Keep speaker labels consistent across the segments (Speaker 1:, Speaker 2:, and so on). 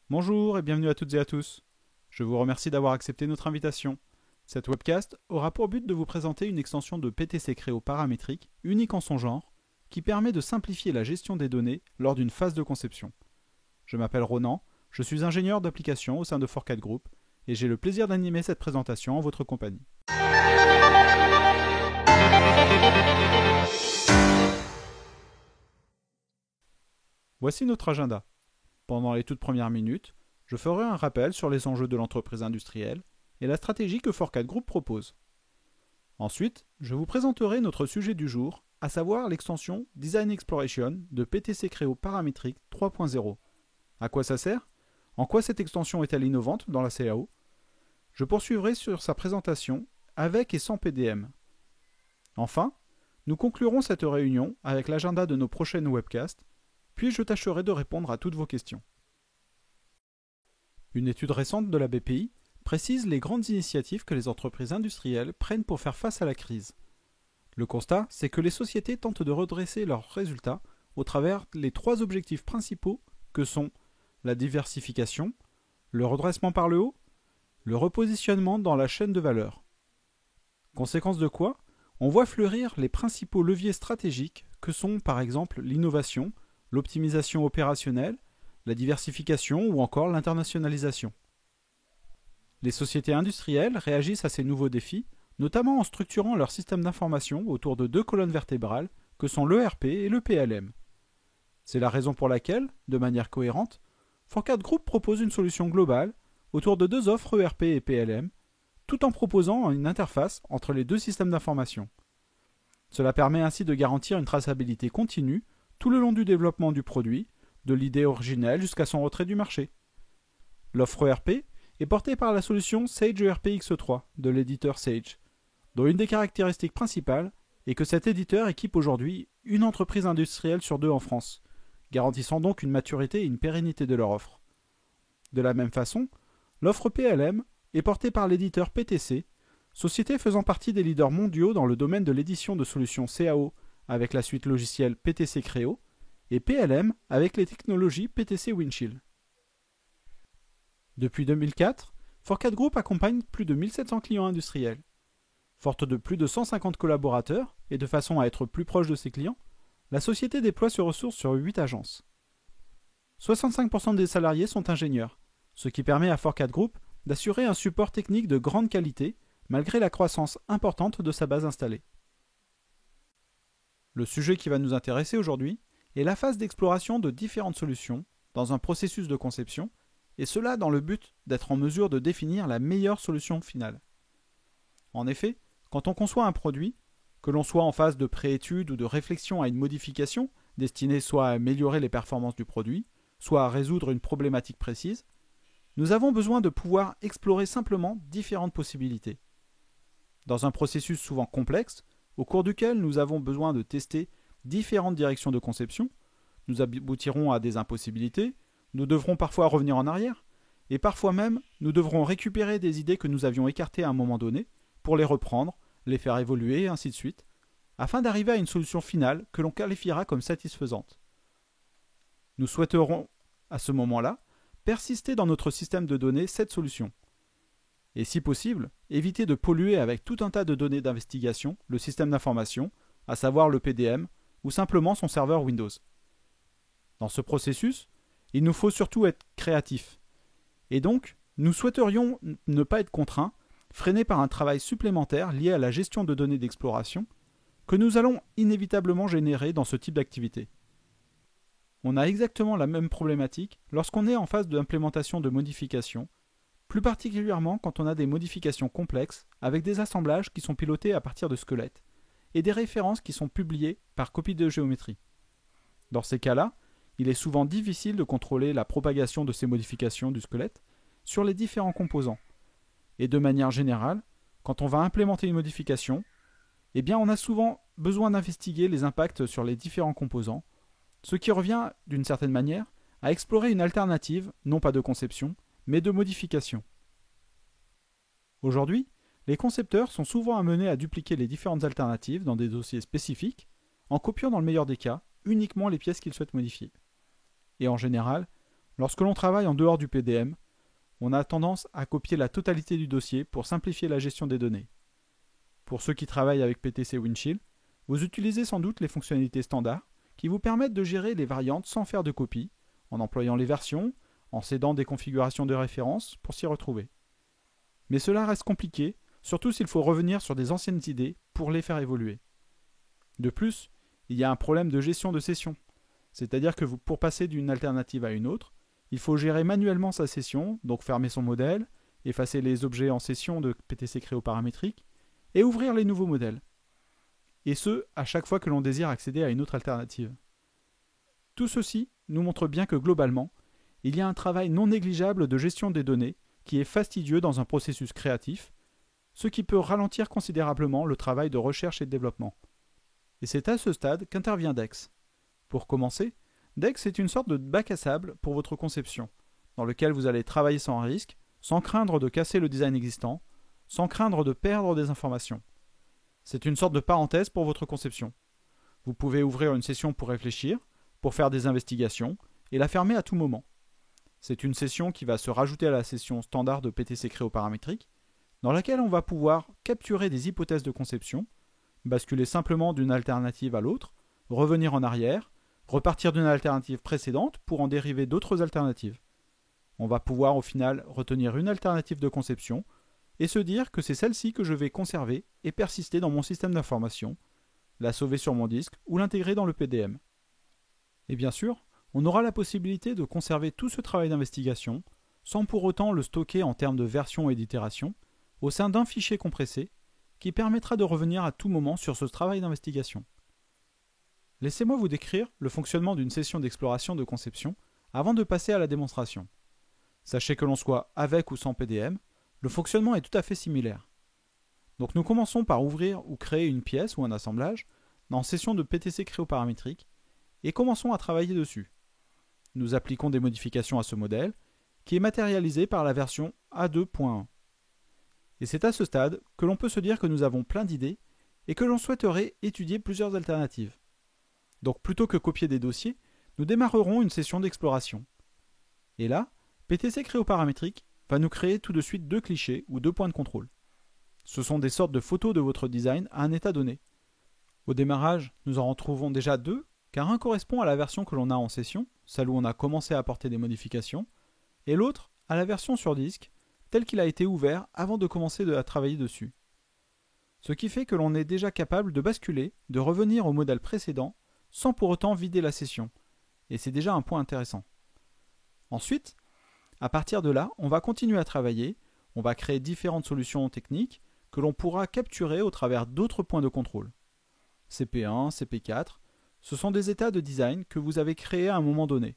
Speaker 1: Bonjour et bienvenue à toutes et à tous. Je vous remercie d'avoir accepté notre invitation. Cette webcast aura pour but de vous présenter une extension de PTC Creo paramétrique, unique en son genre, qui permet de simplifier la gestion des données lors d'une phase de conception. Je m'appelle Ronan, je suis ingénieur d'application au sein de Forcat Group et j'ai le plaisir d'animer cette présentation en votre compagnie. Voici notre agenda. Pendant les toutes premières minutes, je ferai un rappel sur les enjeux de l'entreprise industrielle et la stratégie que Forcat Group propose. Ensuite, je vous présenterai notre sujet du jour, à savoir l'extension Design Exploration de PTC Creo paramétrique 3.0. À quoi ça sert? En quoi cette extension est-elle innovante dans la CAO? Je poursuivrai sur sa présentation avec et sans PDM. Enfin, nous conclurons cette réunion avec l'agenda de nos prochaines webcasts, puis je tâcherai de répondre à toutes vos questions. Une étude récente de la BPI précise les grandes initiatives que les entreprises industrielles prennent pour faire face à la crise. Le constat, c'est que les sociétés tentent de redresser leurs résultats au travers les trois objectifs principaux que sont la diversification, le redressement par le haut, le repositionnement dans la chaîne de valeur. Conséquence de quoi, on voit fleurir les principaux leviers stratégiques que sont par exemple l'innovation, l'optimisation opérationnelle, la diversification ou encore l'internationalisation. Les sociétés industrielles réagissent à ces nouveaux défis, notamment en structurant leur système d'information autour de deux colonnes vertébrales que sont l'ERP et le PLM. C'est la raison pour laquelle, de manière cohérente, Forcat Group propose une solution globale autour de deux offres ERP et PLM, tout en proposant une interface entre les deux systèmes d'information. Cela permet ainsi de garantir une traçabilité continue tout le long du développement du produit, de l'idée originelle jusqu'à son retrait du marché. L'offre ERP est portée par la solution Sage ERP X3 de l'éditeur Sage, dont une des caractéristiques principales est que cet éditeur équipe aujourd'hui une entreprise industrielle sur deux en France, garantissant donc une maturité et une pérennité de leur offre. De la même façon, l'offre PLM est portée par l'éditeur PTC, société faisant partie des leaders mondiaux dans le domaine de l'édition de solutions CAO avec la suite logicielle PTC Creo, et PLM avec les technologies PTC Windchill. Depuis 2004, Forcat Group accompagne plus de 1700 clients industriels. Forte de plus de 150 collaborateurs et de façon à être plus proche de ses clients, la société déploie ses ressources sur 8 agences. 65% des salariés sont ingénieurs, ce qui permet à Forcat Group d'assurer un support technique de grande qualité malgré la croissance importante de sa base installée. Le sujet qui va nous intéresser aujourd'hui est la phase d'exploration de différentes solutions dans un processus de conception, et cela dans le but d'être en mesure de définir la meilleure solution finale. En effet, quand on conçoit un produit, que l'on soit en phase de préétude ou de réflexion à une modification destinée soit à améliorer les performances du produit, soit à résoudre une problématique précise, nous avons besoin de pouvoir explorer simplement différentes possibilités. Dans un processus souvent complexe, au cours duquel nous avons besoin de tester différentes directions de conception, nous aboutirons à des impossibilités, nous devrons parfois revenir en arrière, et parfois même nous devrons récupérer des idées que nous avions écartées à un moment donné pour les reprendre, les faire évoluer et ainsi de suite, afin d'arriver à une solution finale que l'on qualifiera comme satisfaisante. Nous souhaiterons, à ce moment-là, persister dans notre système de données cette solution. Et si possible, éviter de polluer avec tout un tas de données d'investigation le système d'information, à savoir le PDM, ou simplement son serveur Windows. Dans ce processus, il nous faut surtout être créatifs. Et donc, nous souhaiterions ne pas être contraints, freinés par un travail supplémentaire lié à la gestion de données d'exploration, que nous allons inévitablement générer dans ce type d'activité. On a exactement la même problématique lorsqu'on est en phase d'implémentation de modifications, plus particulièrement quand on a des modifications complexes avec des assemblages qui sont pilotés à partir de squelettes et des références qui sont publiées par copie de géométrie. Dans ces cas-là, il est souvent difficile de contrôler la propagation de ces modifications du squelette sur les différents composants. Et de manière générale, quand on va implémenter une modification, eh bien on a souvent besoin d'investiguer les impacts sur les différents composants, ce qui revient, d'une certaine manière, à explorer une alternative, non pas de conception, mais de modification. Aujourd'hui, les concepteurs sont souvent amenés à dupliquer les différentes alternatives dans des dossiers spécifiques, en copiant dans le meilleur des cas uniquement les pièces qu'ils souhaitent modifier. Et en général, Lorsque l'on travaille en dehors du PDM, on a tendance à copier la totalité du dossier pour simplifier la gestion des données. Pour ceux qui travaillent avec PTC Windchill, vous utilisez sans doute les fonctionnalités standards qui vous permettent de gérer les variantes sans faire de copie, en employant les versions, en cédant des configurations de référence pour s'y retrouver. Mais cela reste compliqué, surtout s'il faut revenir sur des anciennes idées pour les faire évoluer. De plus, il y a un problème de gestion de session, c'est-à-dire que pour passer d'une alternative à une autre, il faut gérer manuellement sa session, donc fermer son modèle, effacer les objets en session de PTC Creo paramétrique, et ouvrir les nouveaux modèles. Et ce, à chaque fois que l'on désire accéder à une autre alternative. Tout ceci nous montre bien que globalement, il y a un travail non négligeable de gestion des données qui est fastidieux dans un processus créatif, ce qui peut ralentir considérablement le travail de recherche et de développement. Et c'est à ce stade qu'intervient DEX. Pour commencer, DEX est une sorte de bac à sable pour votre conception, dans lequel vous allez travailler sans risque, sans craindre de casser le design existant, sans craindre de perdre des informations. C'est une sorte de parenthèse pour votre conception. Vous pouvez ouvrir une session pour réfléchir, pour faire des investigations, et la fermer à tout moment. C'est une session qui va se rajouter à la session standard de PTC Creo paramétrique, dans laquelle on va pouvoir capturer des hypothèses de conception, basculer simplement d'une alternative à l'autre, revenir en arrière, repartir d'une alternative précédente pour en dériver d'autres alternatives. On va pouvoir au final retenir une alternative de conception et se dire que c'est celle-ci que je vais conserver et persister dans mon système d'information, la sauver sur mon disque ou l'intégrer dans le PDM. Et bien sûr, on aura la possibilité de conserver tout ce travail d'investigation sans pour autant le stocker en termes de version et d'itération au sein d'un fichier compressé qui permettra de revenir à tout moment sur ce travail d'investigation. Laissez-moi vous décrire le fonctionnement d'une session d'exploration de conception avant de passer à la démonstration. Sachez que l'on soit avec ou sans PDM, le fonctionnement est tout à fait similaire. Donc nous commençons par ouvrir ou créer une pièce ou un assemblage en session de PTC Creo paramétrique et commençons à travailler dessus. Nous appliquons des modifications à ce modèle qui est matérialisé par la version A2.1. Et c'est à ce stade que l'on peut se dire que nous avons plein d'idées et que l'on souhaiterait étudier plusieurs alternatives. Donc plutôt que copier des dossiers, nous démarrerons une session d'exploration. Et là, PTC Creo paramétrique va nous créer tout de suite deux clichés ou deux points de contrôle. Ce sont des sortes de photos de votre design à un état donné. Au démarrage, nous en retrouvons déjà deux, car un correspond à la version que l'on a en session, celle où on a commencé à apporter des modifications, et l'autre à la version sur disque, tel qu'il a été ouvert avant de commencer à travailler dessus. Ce qui fait que l'on est déjà capable de basculer, de revenir au modèle précédent, sans pour autant vider la session, et c'est déjà un point intéressant. Ensuite, à partir de là, on va continuer à travailler, on va créer différentes solutions techniques que l'on pourra capturer au travers d'autres points de contrôle. CP1, CP4, ce sont des états de design que vous avez créés à un moment donné.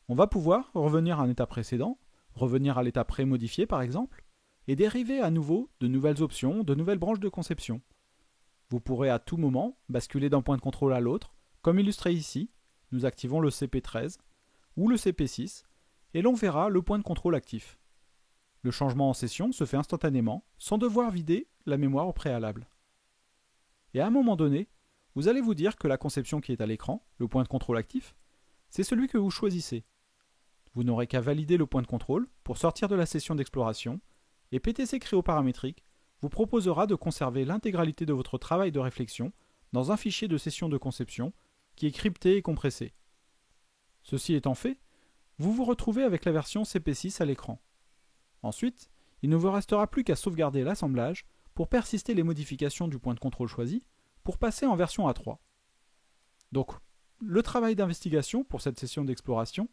Speaker 1: On va pouvoir revenir à un état précédent, revenir à l'état pré-modifié par exemple, et dériver à nouveau de nouvelles options, de nouvelles branches de conception. Vous pourrez à tout moment basculer d'un point de contrôle à l'autre, comme illustré ici, nous activons le CP13 ou le CP6, et l'on verra le point de contrôle actif. Le changement en session se fait instantanément, sans devoir vider la mémoire au préalable. Et à un moment donné, vous allez vous dire que la conception qui est à l'écran, le point de contrôle actif, c'est celui que vous choisissez. Vous n'aurez qu'à valider le point de contrôle pour sortir de la session d'exploration, et PTC Creo paramétrique vous proposera de conserver l'intégralité de votre travail de réflexion dans un fichier de session de conception qui est crypté et compressé. Ceci étant fait, vous vous retrouvez avec la version CP6 à l'écran. Ensuite, il ne vous restera plus qu'à sauvegarder l'assemblage pour persister les modifications du point de contrôle choisi pour passer en version A3. Donc, le travail d'investigation pour cette session d'exploration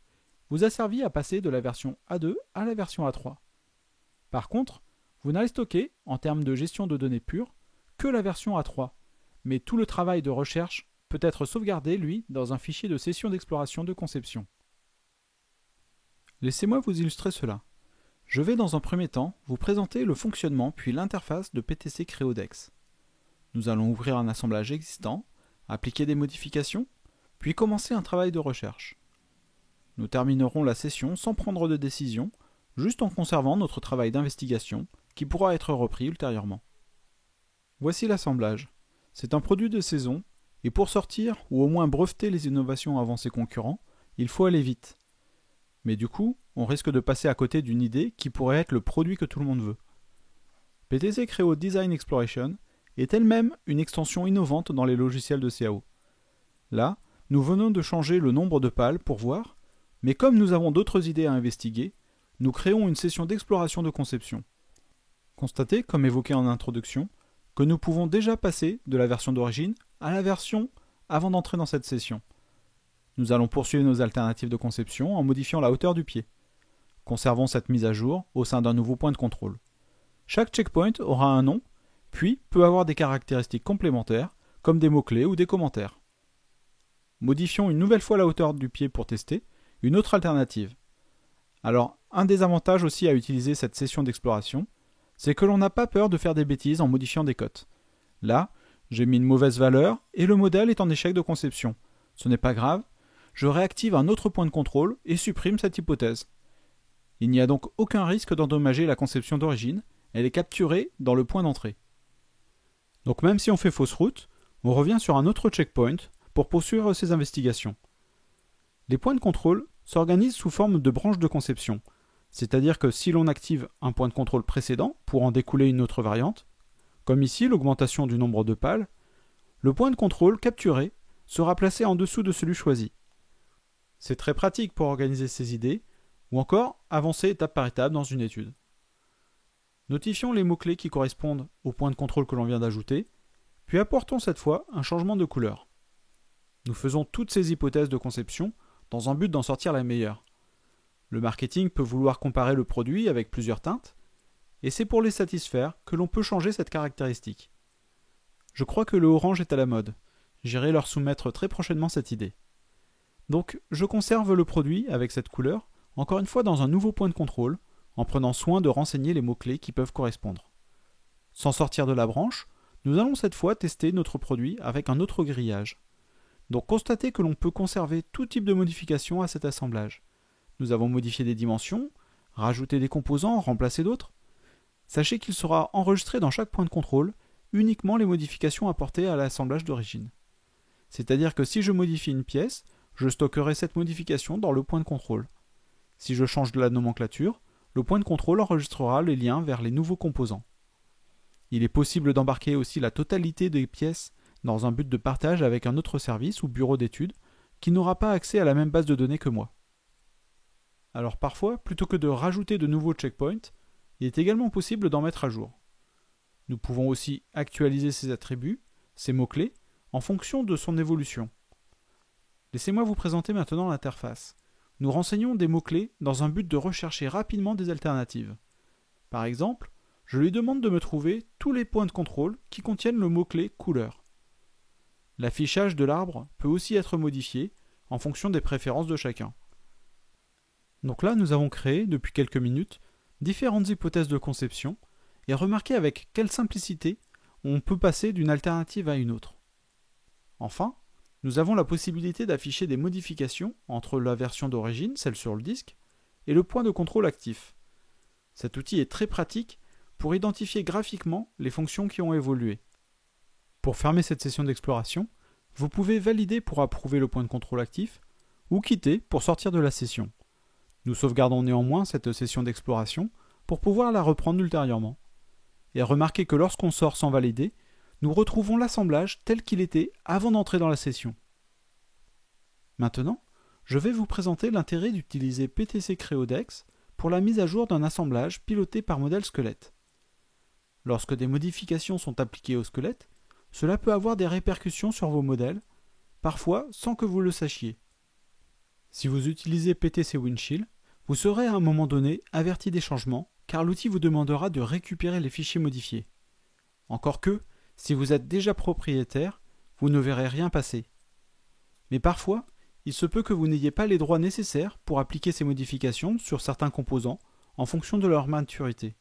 Speaker 1: vous a servi à passer de la version A2 à la version A3. Par contre, vous n'allez stocker, en termes de gestion de données pure, que la version A3, mais tout le travail de recherche peut être sauvegardé, lui, dans un fichier de session d'exploration de conception. Laissez-moi vous illustrer cela. Je vais dans un premier temps vous présenter le fonctionnement puis l'interface de PTC Creo DEX. Nous allons ouvrir un assemblage existant, appliquer des modifications, puis commencer un travail de recherche. Nous terminerons la session sans prendre de décision, juste en conservant notre travail d'investigation qui pourra être repris ultérieurement. Voici l'assemblage. C'est un produit de saison et pour sortir ou au moins breveter les innovations avant ses concurrents, il faut aller vite. Mais du coup, on risque de passer à côté d'une idée qui pourrait être le produit que tout le monde veut. PTC Creo Design Exploration est elle-même une extension innovante dans les logiciels de CAO. Là, nous venons de changer le nombre de pales pour voir, mais comme nous avons d'autres idées à investiguer, nous créons une session d'exploration de conception. Constatez, comme évoqué en introduction, que nous pouvons déjà passer de la version d'origine à la version avant d'entrer dans cette session. Nous allons poursuivre nos alternatives de conception en modifiant la hauteur du pied. Conservons cette mise à jour au sein d'un nouveau point de contrôle. Chaque checkpoint aura un nom, puis peut avoir des caractéristiques complémentaires, comme des mots-clés ou des commentaires. Modifions une nouvelle fois la hauteur du pied pour tester une autre alternative. Alors, un des avantages aussi à utiliser cette session d'exploration, c'est que l'on n'a pas peur de faire des bêtises en modifiant des cotes. Là, j'ai mis une mauvaise valeur et le modèle est en échec de conception. Ce n'est pas grave, je réactive un autre point de contrôle et supprime cette hypothèse. Il n'y a donc aucun risque d'endommager la conception d'origine, elle est capturée dans le point d'entrée. Donc même si on fait fausse route, on revient sur un autre checkpoint pour poursuivre ces investigations. Les points de contrôle s'organisent sous forme de branches de conception, c'est-à-dire que si l'on active un point de contrôle précédent pour en découler une autre variante, comme ici l'augmentation du nombre de pales, le point de contrôle capturé sera placé en dessous de celui choisi. C'est très pratique pour organiser ses idées, ou encore avancer étape par étape dans une étude. Notifions les mots-clés qui correspondent au point de contrôle que l'on vient d'ajouter, puis apportons cette fois un changement de couleur. Nous faisons toutes ces hypothèses de conception dans un but d'en sortir la meilleure. Le marketing peut vouloir comparer le produit avec plusieurs teintes, et c'est pour les satisfaire que l'on peut changer cette caractéristique. Je crois que le orange est à la mode. J'irai leur soumettre très prochainement cette idée. Donc, je conserve le produit avec cette couleur, encore une fois dans un nouveau point de contrôle, en prenant soin de renseigner les mots-clés qui peuvent correspondre. Sans sortir de la branche, nous allons cette fois tester notre produit avec un autre grillage. Donc constatez que l'on peut conserver tout type de modification à cet assemblage. Nous avons modifié des dimensions, rajouté des composants, remplacé d'autres. Sachez qu'il sera enregistré dans chaque point de contrôle uniquement les modifications apportées à l'assemblage d'origine. C'est-à-dire que si je modifie une pièce, je stockerai cette modification dans le point de contrôle. Si je change de la nomenclature, le point de contrôle enregistrera les liens vers les nouveaux composants. Il est possible d'embarquer aussi la totalité des pièces dans un but de partage avec un autre service ou bureau d'études qui n'aura pas accès à la même base de données que moi. Alors parfois, plutôt que de rajouter de nouveaux checkpoints, il est également possible d'en mettre à jour. Nous pouvons aussi actualiser ces attributs, ces mots-clés, en fonction de son évolution. Laissez-moi vous présenter maintenant l'interface. Nous renseignons des mots-clés dans un but de rechercher rapidement des alternatives. Par exemple, je lui demande de me trouver tous les points de contrôle qui contiennent le mot-clé couleur. L'affichage de l'arbre peut aussi être modifié en fonction des préférences de chacun. Donc là, nous avons créé, depuis quelques minutes, différentes hypothèses de conception et remarquez avec quelle simplicité on peut passer d'une alternative à une autre. Enfin, nous avons la possibilité d'afficher des modifications entre la version d'origine, celle sur le disque, et le point de contrôle actif. Cet outil est très pratique pour identifier graphiquement les fonctions qui ont évolué. Pour fermer cette session d'exploration, vous pouvez valider pour approuver le point de contrôle actif ou quitter pour sortir de la session. Nous sauvegardons néanmoins cette session d'exploration pour pouvoir la reprendre ultérieurement. Et remarquez que lorsqu'on sort sans valider, nous retrouvons l'assemblage tel qu'il était avant d'entrer dans la session. Maintenant, je vais vous présenter l'intérêt d'utiliser PTC Creo Dex pour la mise à jour d'un assemblage piloté par modèle squelette. Lorsque des modifications sont appliquées au squelette, cela peut avoir des répercussions sur vos modèles, parfois sans que vous le sachiez. Si vous utilisez PTC Windshield, vous serez à un moment donné averti des changements, car l'outil vous demandera de récupérer les fichiers modifiés. Encore que, si vous êtes déjà propriétaire, vous ne verrez rien passer. Mais parfois, il se peut que vous n'ayez pas les droits nécessaires pour appliquer ces modifications sur certains composants en fonction de leur maturité.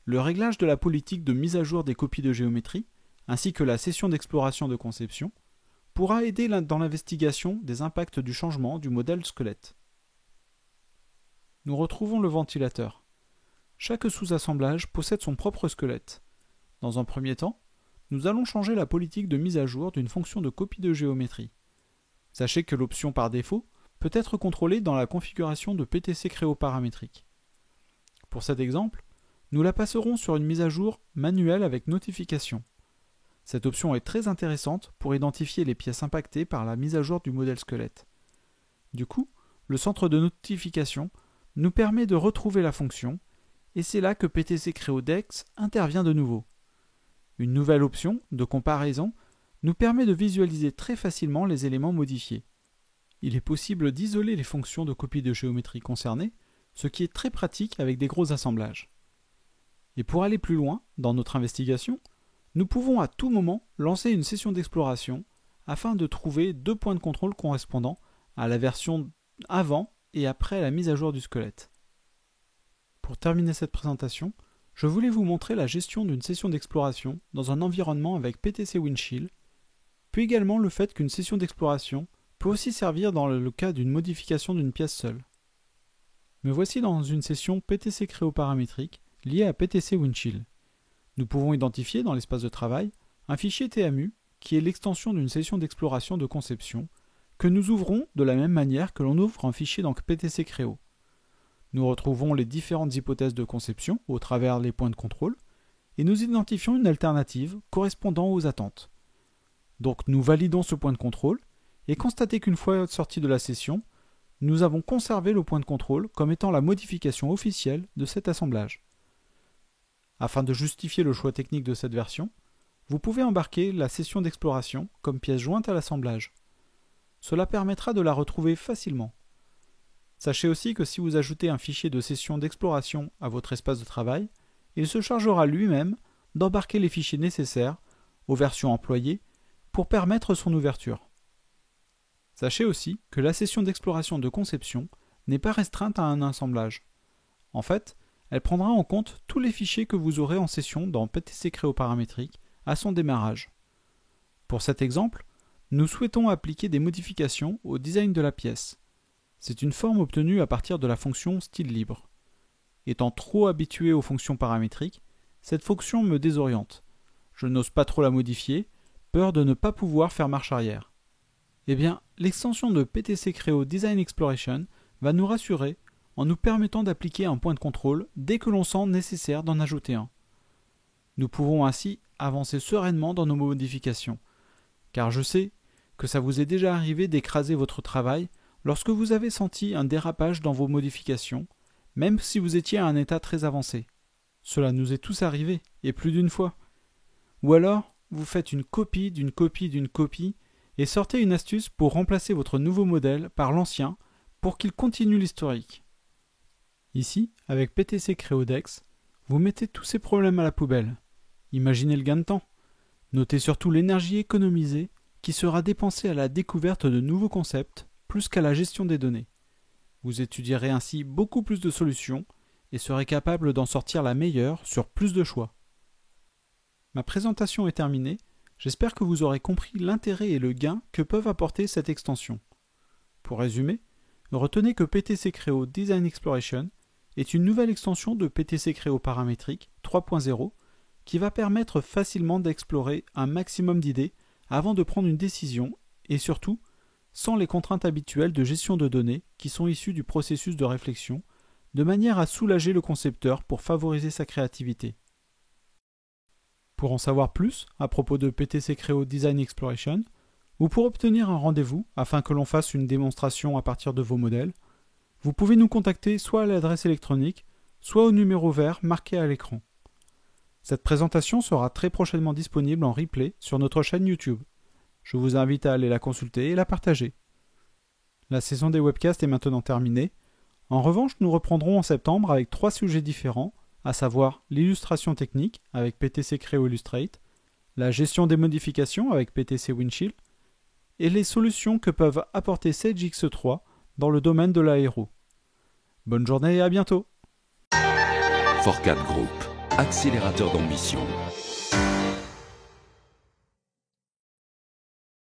Speaker 1: Le réglage de la politique de mise à jour des copies de géométrie, ainsi que la session d'exploration de conception, pourra aider dans l'investigation des impacts du changement du modèle squelette. Nous retrouvons le ventilateur. Chaque sous-assemblage possède son propre squelette. Dans un premier temps, nous allons changer la politique de mise à jour d'une fonction de copie de géométrie. Sachez que l'option par défaut peut être contrôlée dans la configuration de PTC Creo paramétrique. Pour cet exemple, nous la passerons sur une mise à jour manuelle avec notification. Cette option est très intéressante pour identifier les pièces impactées par la mise à jour du modèle squelette. Du coup, le centre de notification nous permet de retrouver la fonction, et c'est là que PTC Creo Dex intervient de nouveau. Une nouvelle option de comparaison nous permet de visualiser très facilement les éléments modifiés. Il est possible d'isoler les fonctions de copie de géométrie concernées, ce qui est très pratique avec des gros assemblages. Et pour aller plus loin dans notre investigation, nous pouvons à tout moment lancer une session d'exploration afin de trouver 2 points de contrôle correspondant à la version avant et après la mise à jour du squelette. Pour terminer cette présentation, je voulais vous montrer la gestion d'une session d'exploration dans un environnement avec PTC Windchill, puis également le fait qu'une session d'exploration peut aussi servir dans le cas d'une modification d'une pièce seule. Me voici dans une session PTC Creo paramétrique liée à PTC Windchill. Nous pouvons identifier dans l'espace de travail un fichier TMU qui est l'extension d'une session d'exploration de conception que nous ouvrons de la même manière que l'on ouvre un fichier dans PTC Creo. Nous retrouvons les différentes hypothèses de conception au travers les points de contrôle et nous identifions une alternative correspondant aux attentes. Donc nous validons ce point de contrôle et constatez qu'une fois sorti de la session, nous avons conservé le point de contrôle comme étant la modification officielle de cet assemblage. Afin de justifier le choix technique de cette version, vous pouvez embarquer la session d'exploration comme pièce jointe à l'assemblage. Cela permettra de la retrouver facilement. Sachez aussi que si vous ajoutez un fichier de session d'exploration à votre espace de travail, il se chargera lui-même d'embarquer les fichiers nécessaires aux versions employées pour permettre son ouverture. Sachez aussi que la session d'exploration de conception n'est pas restreinte à un assemblage. En fait, elle prendra en compte tous les fichiers que vous aurez en session dans PTC Creo paramétrique à son démarrage. Pour cet exemple, nous souhaitons appliquer des modifications au design de la pièce. C'est une forme obtenue à partir de la fonction style libre. Étant trop habitué aux fonctions paramétriques, cette fonction me désoriente. Je n'ose pas trop la modifier, peur de ne pas pouvoir faire marche arrière. Eh bien, l'extension de PTC Creo Design Exploration va nous rassurer en nous permettant d'appliquer un point de contrôle dès que l'on sent nécessaire d'en ajouter un. Nous pouvons ainsi avancer sereinement dans nos modifications, car je sais que ça vous est déjà arrivé d'écraser votre travail lorsque vous avez senti un dérapage dans vos modifications, même si vous étiez à un état très avancé. Cela nous est tous arrivé, et plus d'une fois. Ou alors, vous faites une copie d'une copie d'une copie et sortez une astuce pour remplacer votre nouveau modèle par l'ancien pour qu'il continue l'historique. Ici, avec PTC Creo Dex, vous mettez tous ces problèmes à la poubelle. Imaginez le gain de temps. Notez surtout l'énergie économisée qui sera dépensée à la découverte de nouveaux concepts plus qu'à la gestion des données. Vous étudierez ainsi beaucoup plus de solutions et serez capable d'en sortir la meilleure sur plus de choix. Ma présentation est terminée, j'espère que vous aurez compris l'intérêt et le gain que peuvent apporter cette extension. Pour résumer, retenez que PTC Creo Design Exploration est une nouvelle extension de PTC Creo paramétrique 3.0 qui va permettre facilement d'explorer un maximum d'idées avant de prendre une décision et surtout sans les contraintes habituelles de gestion de données qui sont issues du processus de réflexion, de manière à soulager le concepteur pour favoriser sa créativité. Pour en savoir plus à propos de PTC Creo Design Exploration, ou pour obtenir un rendez-vous afin que l'on fasse une démonstration à partir de vos modèles, vous pouvez nous contacter soit à l'adresse électronique, soit au numéro vert marqué à l'écran. Cette présentation sera très prochainement disponible en replay sur notre chaîne YouTube. Je vous invite à aller la consulter et la partager. La saison des webcasts est maintenant terminée. En revanche, nous reprendrons en septembre avec 3 sujets différents, à savoir l'illustration technique avec PTC Creo Illustrate, la gestion des modifications avec PTC Windchill et les solutions que peuvent apporter Sage X3 dans le domaine de l'aéro. Bonne journée et à bientôt.
Speaker 2: Forcat Group, accélérateur d'ambition.